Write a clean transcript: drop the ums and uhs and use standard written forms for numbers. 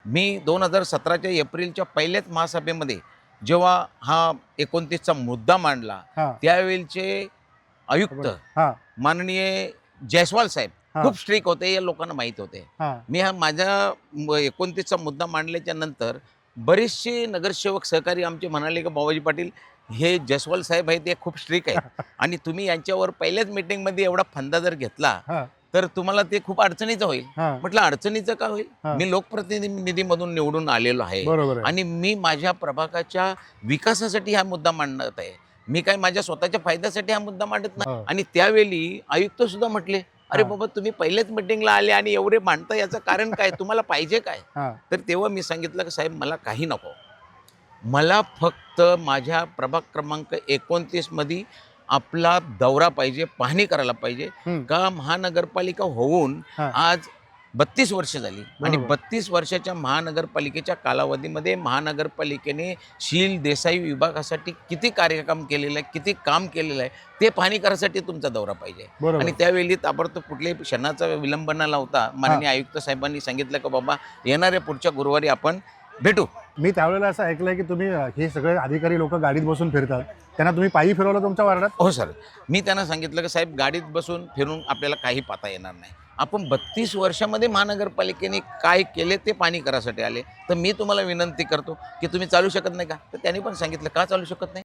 मी 2017च्या एप्रिलच्या पहिल्याच महासभेमध्ये जेव्हा हा 29चा मुद्दा मांडला, हां. त्यावेळचे आयुक्त हां. माननीय जयस्वाल साहेब हां. खूप स्ट्रिक्ट होते, या लोकांना माहीत होते. हां. मी हा माझ्या 29चा मुद्दा मांडल्याच्या नंतर बरेचसे नगरसेवक सहकारी आमचे म्हणाले की बाबाजी पाटील हे जयस्वाल साहेब आहेत, ते खूप स्ट्रिक्ट आहेत आणि तुम्ही यांच्यावर पहिल्याच मीटिंगमध्ये एवढा फंदा जर घेतला हां. तर तुम्हाला ते खूप अडचणीचं होईल. हां. म्हटलं अडचणीचं का होईल? हां. मी लोकप्रतिनिधीमधून निवडून आलेलो आहे बरोबर आहे. आणि मी माझ्या प्रभागाच्या विकासासाठी हा मुद्दा मांडत आहे. मी काय माझ्या स्वतःच्या फायद्यासाठी हा मुद्दा मांडत नाही. हो. आणि त्यावेळी आयुक्त सुद्धा म्हटले, "अरे हां. बाबा, तुम्ही पहिल्याच मीटिंगला आले आणि एवढे मांडता, याचं कारण काय? तुम्हाला पाहिजे काय?" हां. तर तेव्हा मी सांगितलं की साहेब, मला काही नको. मला फक्त माझ्या प्रभाग क्रमांक 29 मध्ये आपला दौरा पाहिजे, पाहणी करायला पाहिजे. हं. का महानगरपालिका होऊन हां. आज 32 वर्ष झाली आणि बरोबर. 32 वर्षाच्या महानगरपालिकेच्या कालावधीमध्ये महानगरपालिकेने शील देसाई विभागासाठी किती कार्यक्रम केलेलं आहे, किती काम केलेलं आहे, ते पाहणी करायसाठी तुमचा दौरा पाहिजे. बरोबर. आणि त्यावेळी ताबडतोब कुठल्याही क्षणाचा विलंब न लावता माननीय आयुक्त साहेबांनी सांगितलं की बाबा, येणाऱ्या पुढच्या गुरुवारी आपण भेटू. मी त्यावेळेला असं ऐकलंय की तुम्ही हे सगळे अधिकारी लोक गाडीत बसून फिरतात, त्यांना तुम्ही पायी फिरवलं तुमच्या वार्डात? हो सर, मी त्यांना सांगितलं की साहेब, गाडीत बसून फिरून आपल्याला काही पाहता येणार नाही. आपण 32 वर्षामध्ये महानगरपालिकेने काय केले ते पाहणी करायसाठी आले. तर मी तुम्हाला विनंती करतो की तुम्ही चालू शकत नाही का? तर त्यांनी पण सांगितलं, का चालू शकत नाही?